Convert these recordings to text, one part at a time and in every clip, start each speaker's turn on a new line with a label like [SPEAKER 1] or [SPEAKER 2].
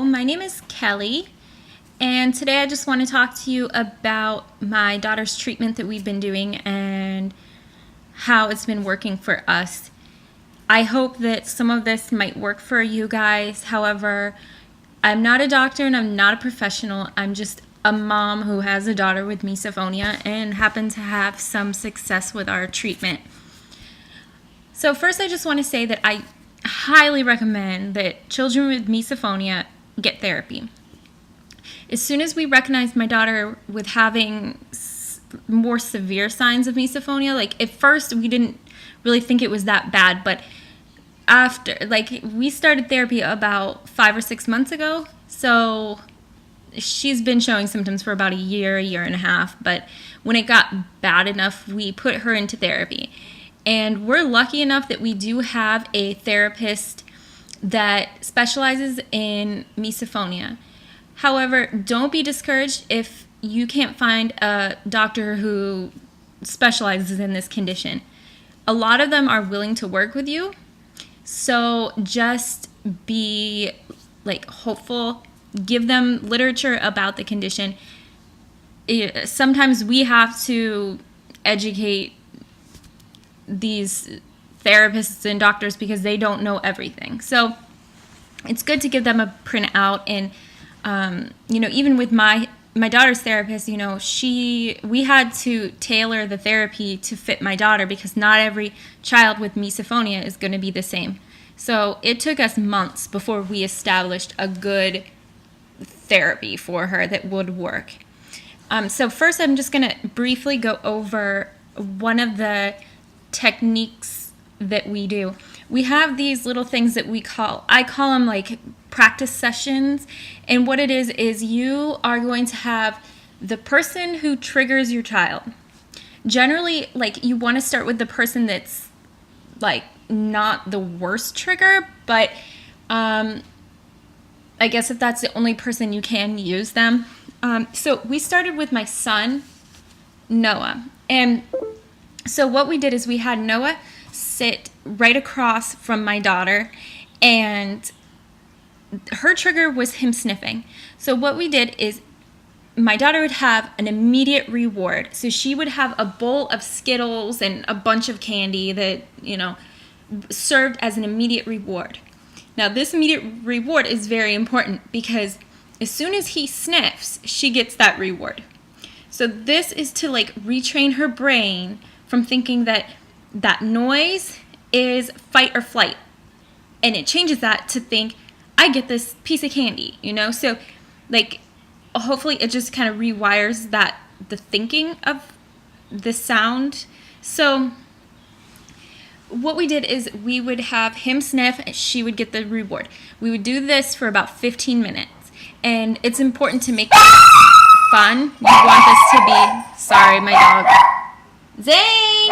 [SPEAKER 1] My name is Kelly, and today I just want to talk to you about my daughter's treatment that we've been doing and how it's been working for us. I hope that some of this might work for you guys. However, I'm not a doctor and I'm not a professional. I'm just a mom who has a daughter with misophonia and happened to have some success with our treatment. So first, I just want to say that I highly recommend that children with misophonia get therapy. As soon as we recognized my daughter with having more severe signs of misophonia, like at first we didn't really think it was that bad, but after, we started therapy about 5 or 6 months ago, so she's been showing symptoms for about a year and a half, but when it got bad enough, we put her into therapy. And we're lucky enough that we do have a therapist that specializes in misophonia. However, don't be discouraged if you can't find a doctor who specializes in this condition. A lot of them are willing to work with you, so just be hopeful. Give them literature about the condition. Sometimes we have to educate these therapists and doctors because they don't know everything. So it's good to give them a printout. And even with my daughter's therapist, we had to tailor the therapy to fit my daughter because not every child with misophonia is going to be the same. So it took us months before we established a good therapy for her that would work. So first, I'm just going to briefly go over one of the techniques that we do. We have these little things that I call them like practice sessions. And what it is you are going to have the person who triggers your child. Generally, you want to start with the person that's not the worst trigger, but I guess if that's the only person, you can use them. So we started with my son, Noah. And so what we did is we had Noah sit right across from my daughter, and her trigger was him sniffing. So what we did is my daughter would have an immediate reward. So she would have a bowl of Skittles and a bunch of candy that, served as an immediate reward. Now, this immediate reward is very important because as soon as he sniffs, she gets that reward. So this is to retrain her brain from thinking that noise is fight or flight. And it changes that to think, I get this piece of candy, So hopefully it just kind of rewires the thinking of the sound. So what we did is we would have him sniff and she would get the reward. We would do this for about 15 minutes. And it's important to make this fun. You want this to be, sorry, my dog. Zany,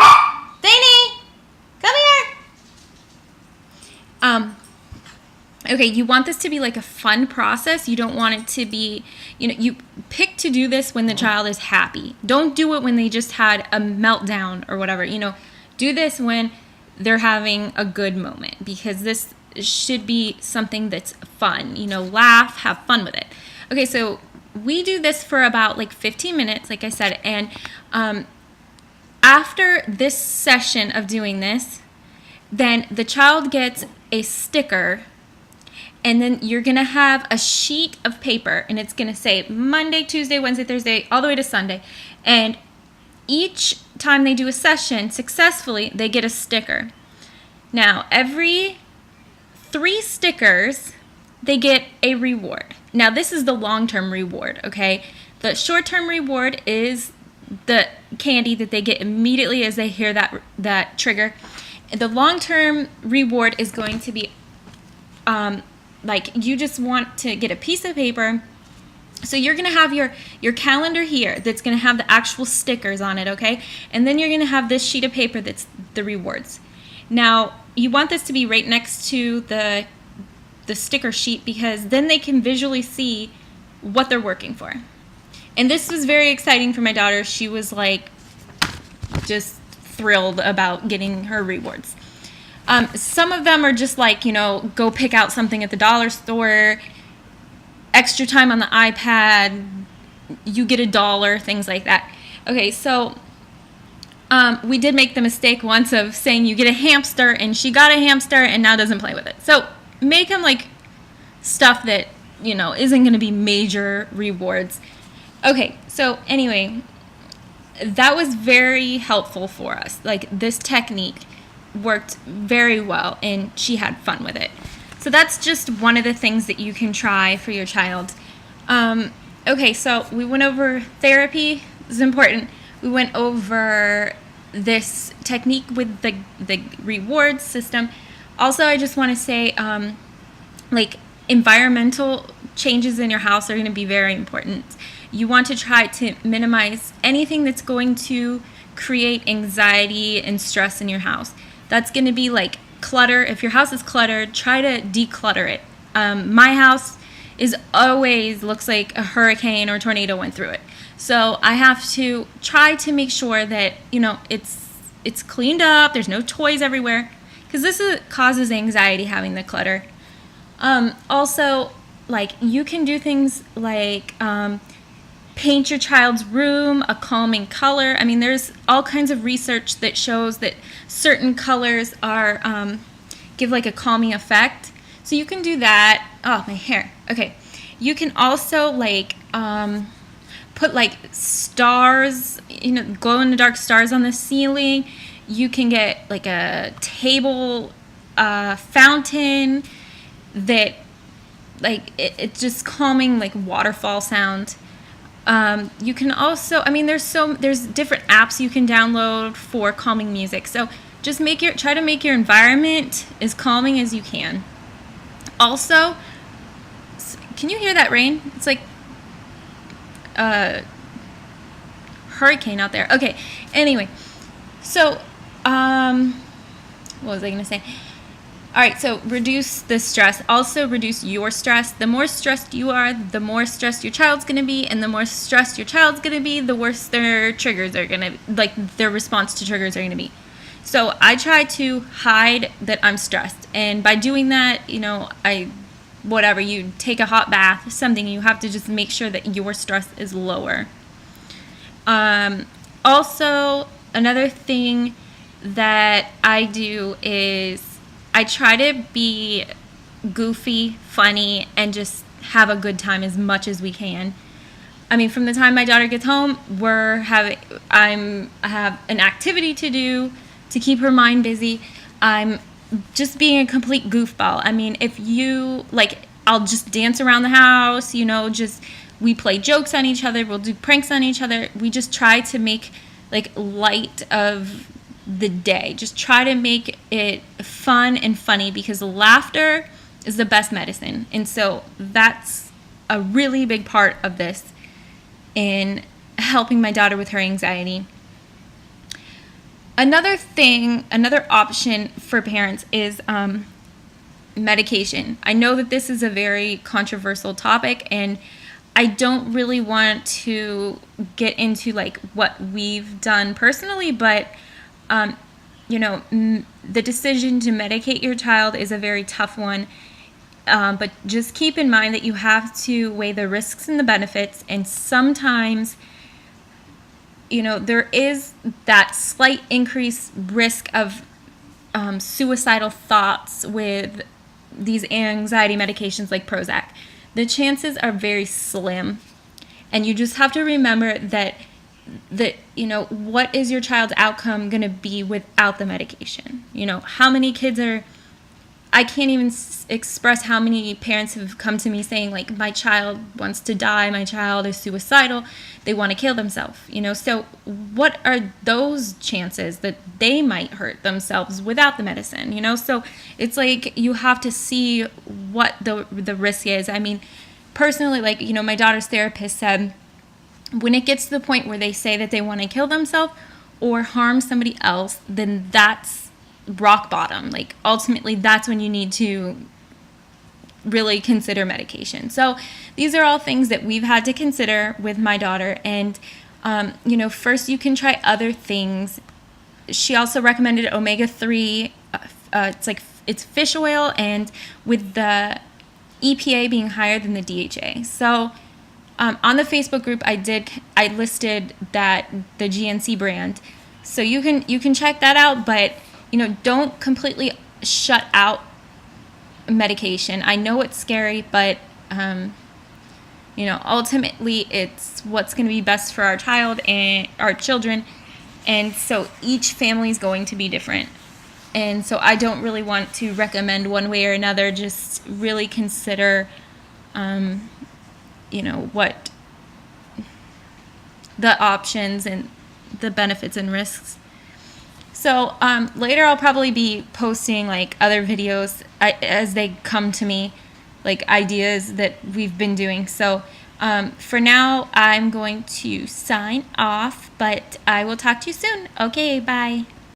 [SPEAKER 1] come here. Okay, you want this to be a fun process. You don't want it to be, you pick to do this when the child is happy. Don't do it when they just had a meltdown or whatever. Do this when they're having a good moment because this should be something that's fun. Laugh, have fun with it. Okay, so we do this for about 15 minutes, like I said, and after this session of doing this, then the child gets a sticker, and then you're going to have a sheet of paper, and it's going to say Monday, Tuesday, Wednesday, Thursday, all the way to Sunday. And each time they do a session successfully, they get a sticker. Now, every 3 stickers, they get a reward. Now, this is the long-term reward, okay? The short-term reward is the candy that they get immediately as they hear that trigger. The long-term reward is going to be you just want to get a piece of paper. So you're going to have your calendar here that's going to have the actual stickers on it, okay? And then you're going to have this sheet of paper that's the rewards. Now, you want this to be right next to the sticker sheet because then they can visually see what they're working for. And this was very exciting for my daughter. She was just thrilled about getting her rewards. Some of them are just go pick out something at the dollar store. extra time on the iPad, you get $1, things like that. Okay, so we did make the mistake once of saying you get a hamster, and she got a hamster and now doesn't play with it. So make them like stuff that, isn't going to be major rewards. Okay, so anyway, that was very helpful for us. Like, this technique worked very well, and she had fun with it. So that's just one of the things that you can try for your child. Okay, so we went over therapy. This is important. We went over this technique with the reward system. Also, I just want to say, environmental changes in your house are going to be very important. You want to try to minimize anything that's going to create anxiety and stress in your house. That's going to be like clutter. If your house is cluttered, try to declutter it. My house always looks like a hurricane or tornado went through it. So I have to try to make sure that, it's cleaned up. There's no toys everywhere, because this causes anxiety, having the clutter. Also, you can do things like paint your child's room a calming color. I mean, there's all kinds of research that shows that certain colors are give a calming effect. So you can do that. Oh, my hair. Okay. You can also put stars, glow in the dark stars on the ceiling. You can get a table fountain that it's just calming, waterfall sound. You can also, there's different apps you can download for calming music. So just try to make your environment as calming as you can. Also, can you hear that rain? It's like a hurricane out there. Okay. Anyway, so what was I going to say? All right, so reduce the stress. Also reduce your stress. The more stressed you are, the more stressed your child's going to be, and the more stressed your child's going to be, the worse their triggers are going to, their response to triggers are going to be. So I try to hide that I'm stressed, and by doing that, you take a hot bath, something, you have to just make sure that your stress is lower. Also, another thing that I do is I try to be goofy, funny, and just have a good time as much as we can. From the time my daughter gets home, I have an activity to do to keep her mind busy. I'm just being a complete goofball. If you, I'll just dance around the house, we play jokes on each other, we'll do pranks on each other. We just try to make, light of the day. Just try to make it fun and funny, because laughter is the best medicine. And so that's a really big part of this in helping my daughter with her anxiety. Another option for parents is medication. I know that this is a very controversial topic, and I don't really want to get into what we've done personally, but the decision to medicate your child is a very tough one. But just keep in mind that you have to weigh the risks and the benefits, and sometimes there is that slight increased risk of suicidal thoughts with these anxiety medications like Prozac. The chances are very slim, and you just have to remember that what is your child's outcome going to be without the medication? How many kids I can't even express how many parents have come to me saying, my child wants to die, my child is suicidal, they want to kill themselves, So what are those chances that they might hurt themselves without the medicine, So it's you have to see what the risk is. Personally, my daughter's therapist said, when it gets to the point where they say that they want to kill themselves or harm somebody else, then that's rock bottom. Ultimately, that's when you need to really consider medication. So these are all things that we've had to consider with my daughter. And, first you can try other things. She also recommended omega-3. It's fish oil, and with the EPA being higher than the DHA. So on the Facebook group, I listed that the GNC brand, so you can check that out. But don't completely shut out medication. I know it's scary, but ultimately it's what's going to be best for our child and our children, and so each family is going to be different. And so I don't really want to recommend one way or another. Just really consider, what the options and the benefits and risks. So later I'll probably be posting like other videos as they come to me, like ideas that we've been doing. So for now, I'm going to sign off, but I will talk to you soon. Okay, bye.